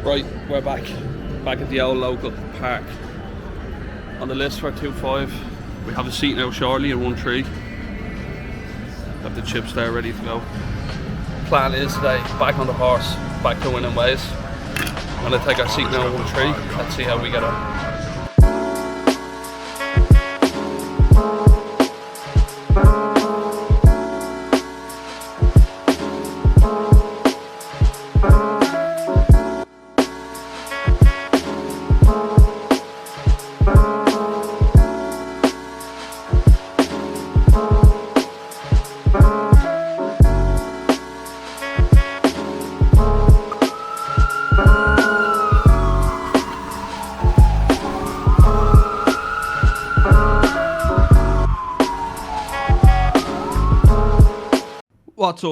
Right, we're back at the old local Parq. On the list for 2-5. We have a seat now shortly in 1-3. Have the chips there ready to go. Plan is today, back on the horse, back to winning ways. I'm going to take our seat now in 1-3. Let's see how we get on.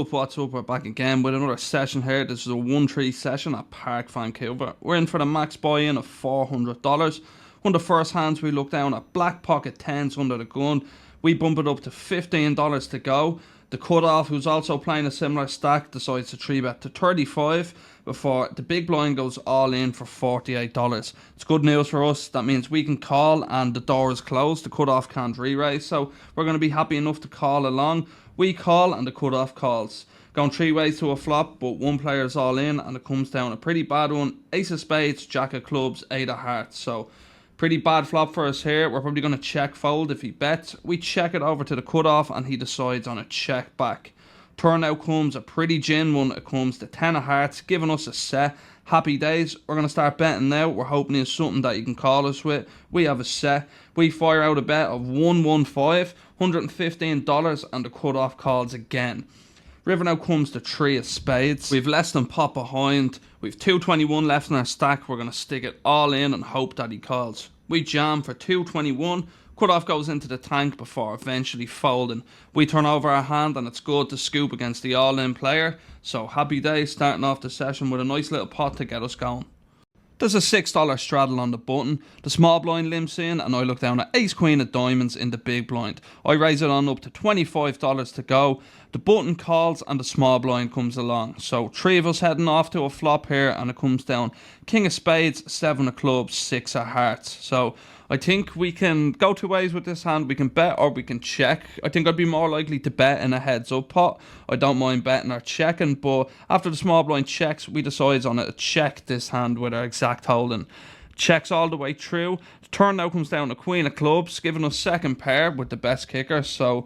What's up, we're back again with another session here. This is a 1-3 session at Parq, Vancouver. We're in for the max buy-in of $400. One of the first hands we look down at black pocket 10s under the gun. We bump it up to $15 to go. The cutoff, who's also playing a similar stack, decides to 3-bet to 35 before the big blind goes all in for $48. It's good news for us. That means we can call and the door is closed. The cutoff can't re-raise, so we're going to be happy enough to call along. We call and the cutoff calls. Going 3 ways to a flop, but one player's all in and it comes down a pretty bad one. Ace of spades, jack of clubs, 8 of hearts. So pretty bad flop for us here. We're probably going to check fold if he bets. We check it over to the cutoff and he decides on a check back. Turn now comes a pretty gin one. It comes to 10 of hearts, giving us a set. Happy days. We're going to start betting now. We're hoping it's something that you can call us with. We have a set. We fire out a bet of 115, $115, and the cutoff calls again. River now comes to 3 of spades. We've less than pot behind. We've 221 left in our stack. We're going to stick it all in and hope that he calls. We jam for 221. Cutoff goes into the tank before eventually folding. We turn over our hand and it's good to scoop against the all-in player. So happy days, starting off the session with a nice little pot to get us going. There's a $6 straddle on the button. The small blind limps in and I look down at ace queen of diamonds in the big blind. I raise it on up to $25 to go. The button calls and the small blind comes along. So 3 of us heading off to a flop here and it comes down king of spades, 7 of clubs, 6 of hearts. So I think we can go 2 ways with this hand. We can bet or we can check. I think I'd be more likely to bet in a heads up pot. I don't mind betting or checking, but after the small blind checks, we decide on it to check this hand with our exact holding. Checks all the way through. The turn now comes down to queen of clubs, giving us second pair with the best kicker. So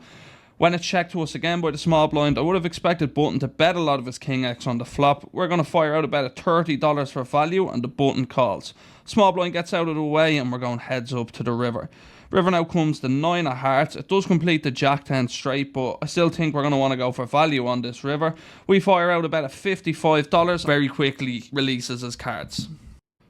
when it checked to us again by the small blind, I would have expected button to bet a lot of his king X on the flop. We're going to fire out a bet of $30 for value and the button calls. Small blind gets out of the way and we're going heads up to the river. River now comes the 9 of hearts. It does complete the jack 10 straight, but I still think we're going to want to go for value on this river. We fire out a bet of $55, very quickly releases his cards.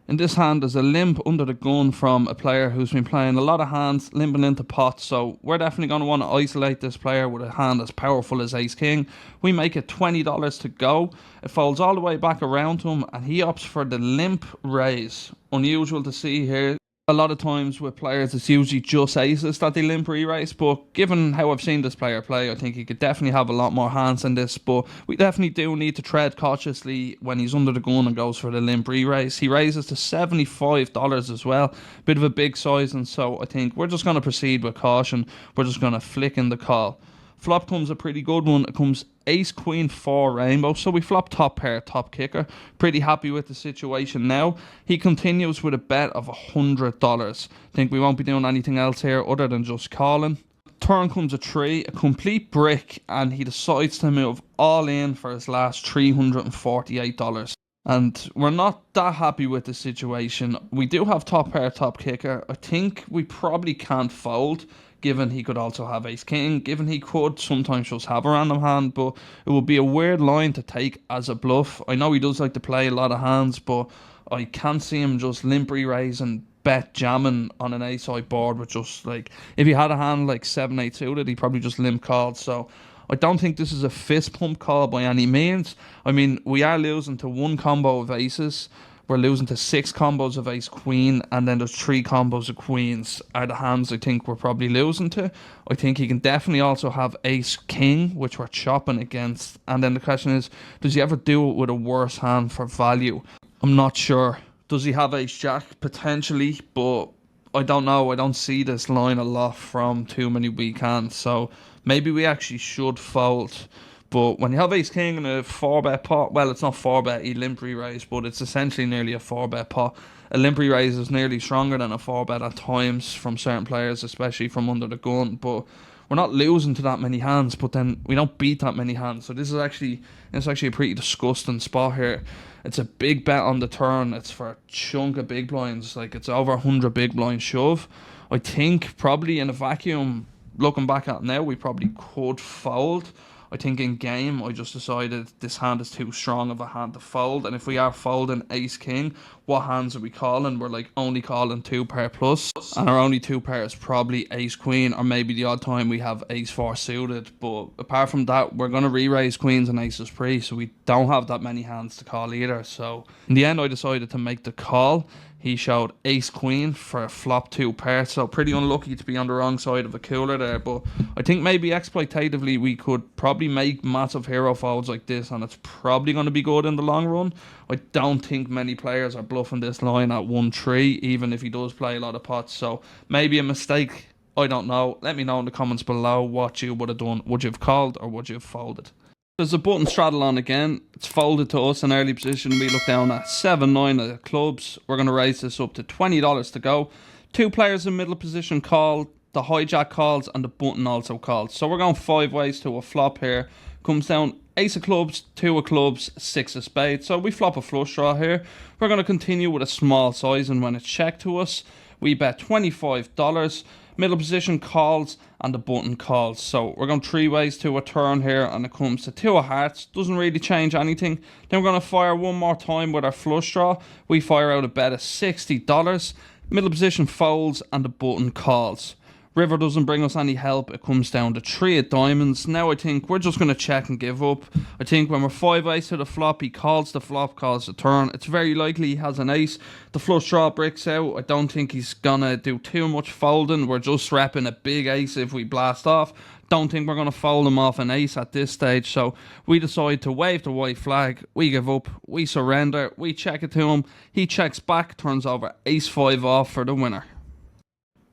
In this hand, there's a limp under the gun from a player who's been playing a lot of hands, limping into pots, so we're definitely going to want to isolate this player with a hand as powerful as ace-king. We make it $20 to go. It folds all the way back around to him, and he opts for the limp raise. Unusual to see here. A lot of times with players, it's usually just aces that they limp re-raise, but given how I've seen this player play, I think he could definitely have a lot more hands than this, but we definitely do need to tread cautiously when he's under the gun and goes for the limp re-raise. He raises to $75 as well, bit of a big size, and so I think we're just going to proceed with caution. We're just going to flick in the call. Flop comes a pretty good one. It comes ace queen 4 rainbow, so we flop top pair, top kicker. Pretty happy with the situation now. He continues with a bet of $100. Think we won't be doing anything else here other than just calling. Turn comes a 3, a complete brick, and he decides to move all in for his last $348. And we're not that happy with the situation. We do have top pair, top kicker. I think we probably can't fold, given he could also have ace king, given he could sometimes just have a random hand, but it would be a weird line to take as a bluff. I know he does like to play a lot of hands, but I can't see him just limp re-raise and bet jamming on an ace-high board with just like, if he had a hand like 7-8 suited, he probably just limp called. So I don't think this is a fist pump call by any means. I mean, we are losing to 1 combo of aces. We're losing to 6 combos of ace queen, and then there's 3 combos of queens are the hands I think we're probably losing to. I think he can definitely also have ace king, which we're chopping against. And then the question is, does he ever do it with a worse hand for value? I'm not sure. Does he have ace jack? Potentially, but I don't know. I don't see this line a lot from too many weak hands, so maybe we actually should fold. But when you have ace king in a 4-bet pot, well, it's not 4-bet, he limp re-raise, but it's essentially nearly a 4-bet pot. A limp re-raise is nearly stronger than a 4-bet at times from certain players, especially from under the gun, but we're not losing to that many hands, but then we don't beat that many hands. So this is actually it's actually a pretty disgusting spot here. It's a big bet on the turn. It's for a chunk of big blinds. Like, it's over 100 big blind shove. I think probably in a vacuum, looking back at it now, we probably could fold. I think in game, I just decided this hand is too strong of a hand to fold. And if we are folding ace king, what hands are we calling? We're like only calling 2 pair plus. And our only 2 pair is probably ace queen, or maybe the odd time we have ace 4 suited. But apart from that, we're going to re-raise queens and aces pre. So we don't have that many hands to call either. So in the end, I decided to make the call. He showed ace queen for a flop 2 pair, so pretty unlucky to be on the wrong side of a cooler there. But I think maybe exploitatively we could probably make massive hero folds like this, and it's probably going to be good in the long run. I don't think many players are bluffing this line at 1-3, even if he does play a lot of pots. So maybe a mistake, I don't know. Let me know in the comments below what you would have done. Would you have called or would you have folded? There's a button straddle on again. It's folded to us in early position. We look down at 7-9 of the clubs. We're going to raise this up to $20 to go. 2 players in middle position call. The hijack calls and the button also calls. So we're going 5 ways to a flop here. Comes down ace of clubs, 2 of clubs, 6 of spades. So we flop a flush draw here. We're going to continue with a small size, and when it's checked to us, we bet $25. Middle position calls and the button calls. So we're going 3 ways to a turn here, and it comes to 2 of hearts. Doesn't really change anything. Then we're going to fire one more time with our flush draw. We fire out a bet of $60. Middle position folds and the button calls. River doesn't bring us any help. It comes down to 3 of diamonds. Now I think we're just going to check and give up. I think when we're 5 ace to the flop, he calls the flop, calls the turn. It's very likely he has an ace. The flush draw bricks out. I don't think he's going to do too much folding. We're just repping a big ace if we blast off. Don't think we're going to fold him off an ace at this stage. So we decide to wave the white flag. We give up. We surrender. We check it to him. He checks back, turns over ace 5 off for the winner.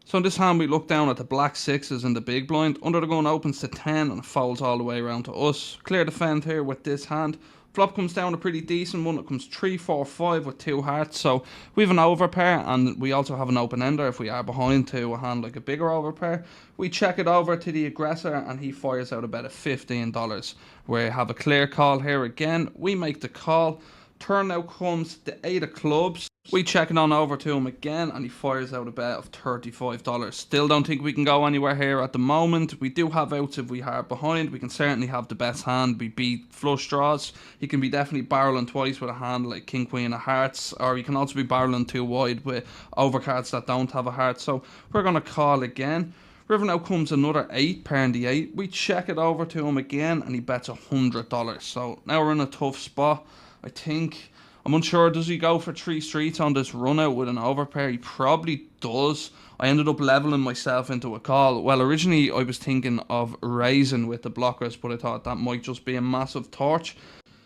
So in this hand, we look down at the black 6s in the big blind. Under the gun opens to 10 and folds all the way around to us. Clear the fend here with this hand. Flop comes down a pretty decent one. It comes 3, 4, 5 with 2 hearts. So we have an overpair, and we also have an open ender if we are behind to a hand like a bigger overpair. We check it over to the aggressor, and he fires out a bet of $15. We have a clear call here again. We make the call. Turn now comes the 8 of clubs. We check it on over to him again, and he fires out a bet of $35. Still don't think we can go anywhere here at the moment. We do have outs if we are behind. We can certainly have the best hand. We beat flush draws. He can be definitely barreling twice with a hand like king, queen of hearts, or he can also be barreling 2 wide with overcards that don't have a heart. So we're going to call again. River now comes another 8, pair in the 8. We check it over to him again, and he bets $100. So now we're in a tough spot. I think, I'm unsure, does he go for 3 streets on this run out with an overpair? He probably does. I ended up leveling myself into a call. Well, originally I was thinking of raising with the blockers, but I thought that might just be a massive torch.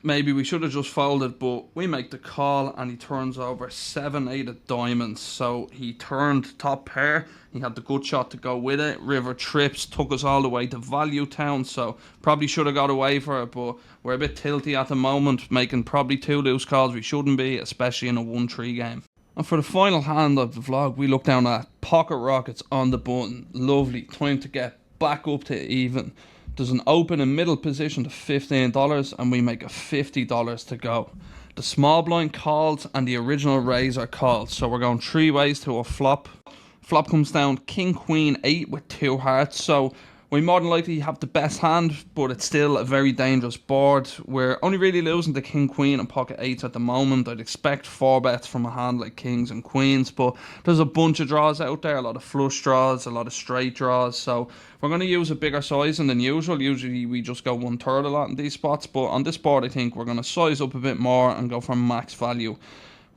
Maybe we should have just folded, but we make the call, and he turns over 7, 8 of diamonds. So he turned top pair. He had the good shot to go with it. River trips, took us all the way to Value Town. So probably should have got away for it, but we're a bit tilty at the moment, making probably 2 loose calls we shouldn't be, especially in a 1-3 game. And for the final hand of the vlog, we look down at pocket rockets on the button. Lovely. Time to get back up to even. There's an open and middle position to $15, and we make a $50 to go. The small blind calls and the original raise are called. So we're going 3 ways to a flop. Flop comes down king, queen, 8 with 2 hearts. So we more than likely have the best hand, but it's still a very dangerous board. We're only really losing to king, queen and pocket 8s at the moment. I'd expect 4 bets from a hand like kings and queens, but there's a bunch of draws out there, a lot of flush draws, a lot of straight draws. So we're going to use a bigger sizing than usual. Usually we just go 1/3 a lot in these spots, but on this board I think we're going to size up a bit more and go for max value.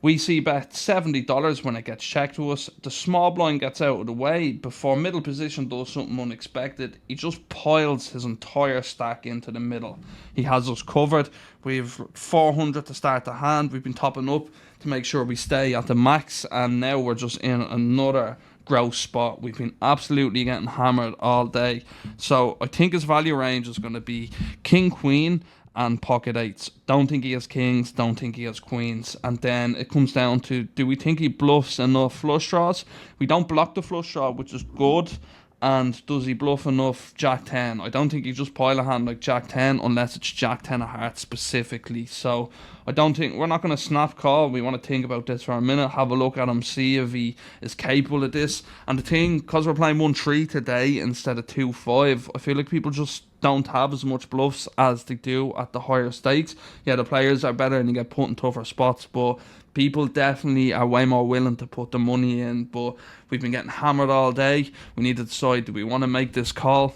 We see bet $70 when it gets checked to us. The small blind gets out of the way before middle position does something unexpected. He just piles his entire stack into the middle. He has us covered. We've 400 to start the hand. We've been topping up. to make sure we stay at the max, and now we're just in another gross spot. We've been absolutely getting hammered all day. So I think his value range is going to be king, queen, and pocket eights. Don't think he has kings, don't think he has queens. And then it comes down to, do we think he bluffs enough flush draws? We don't block the flush draw, which is good. And does he bluff enough Jack 10? I don't think he just pile a hand like Jack 10 unless it's Jack 10 of hearts specifically. So I don't think, we're not going to snap call. We want to think about this for a minute, have a look at him, see if he is capable of this. And the thing, because we're playing 1-3 today instead of 2-5, I feel like people just don't have as much bluffs as they do at the higher stakes. Yeah, the players are better and you get put in tougher spots, but people definitely are way more willing to put the money in. But we've been getting hammered all day. We need to decide, do we want to make this call?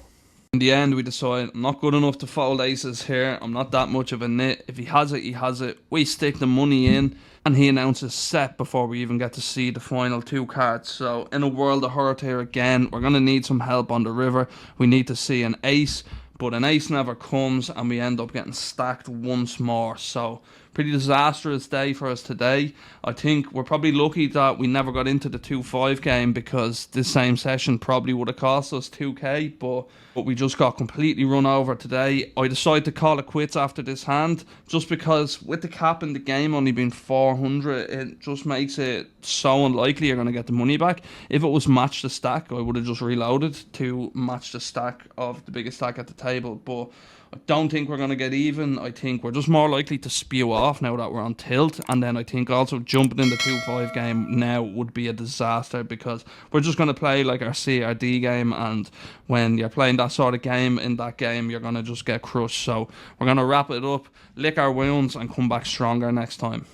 In the end, we decide, I'm not good enough to fold aces here. I'm not that much of a nit. If he has it, he has it. We stick the money in, and he announces set before we even get to see the final two cards. So in a world of hurt here again, we're going to need some help on the river. We need to see an ace, but an ace never comes, and we end up getting stacked once more. So pretty disastrous day for us today. I think we're probably lucky that we never got into the 2-5 game, because this same session probably would have cost us 2k, but we just got completely run over today. I decided to call it quits after this hand, just because with the cap in the game only being 400, it just makes it so unlikely you're going to get the money back. If it was match the stack, I would have just reloaded to match the stack of the biggest stack at the table, but I don't think we're going to get even. I think we're just more likely to spew off now that we're on tilt. And then I think also jumping in the 2-5 game now would be a disaster, because we're just going to play like our CRD game, and when you're playing that sort of game in that game, you're going to just get crushed. So we're going to wrap it up, lick our wounds, and come back stronger next time.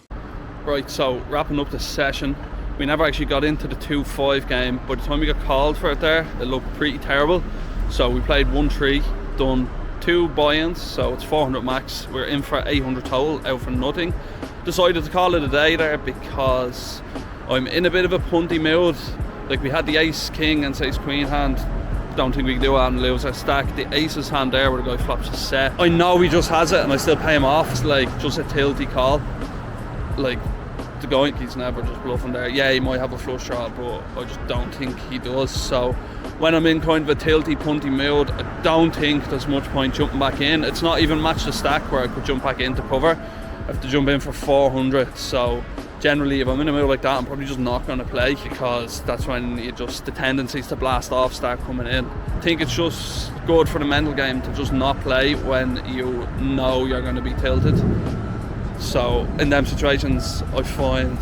Right, so wrapping up the session. We never actually got into the 2-5 game. By the time we got called for it there, it looked pretty terrible. So we played 1-3, done 2 buy-ins, so it's 400 max. We're in for 800 total, out for nothing. Decided to call it a day there because I'm in a bit of a punty mood. Like, we had the ace king and ace queen hand. Don't think we can do it and lose our stack. The aces hand there where the guy flops a set. I know he just has it and I still pay him off. It's like just a tilty call. Like, the guy, he's never just bluffing there. Yeah, he might have a flush draw, but I just don't think he does. So when I'm in kind of a tilty punty mood, I don't think there's much point jumping back in. It's not even match the stack where I could jump back in to cover. I have to jump in for 400. So generally, if I'm in a mood like that, I'm probably just not going to play, because that's when you just, the tendencies to blast off start coming in. I think it's just good for the mental game to just not play when you know you're going to be tilted. So in them situations, I find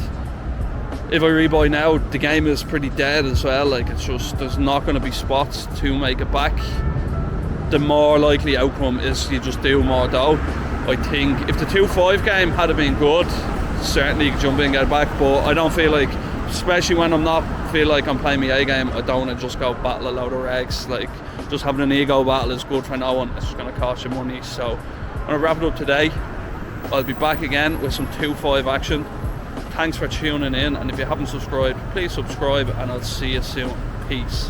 if I rebuy now, the game is pretty dead as well. Like, it's just, there's not going to be spots to make it back. The more likely outcome is you just do more dough. I think if the 2-5 game had been good, certainly you could jump in and get it back, but I don't feel like, especially when I'm not feel like I'm playing my A game, I don't want to just go battle a load of regs. Like, just having an ego battle is good for no one. It's just going to cost you money. So I'm going to wrap it up today. I'll be back again with some 2-5 action. Thanks for tuning in, and if you haven't subscribed, please subscribe, and I'll see you soon. Peace.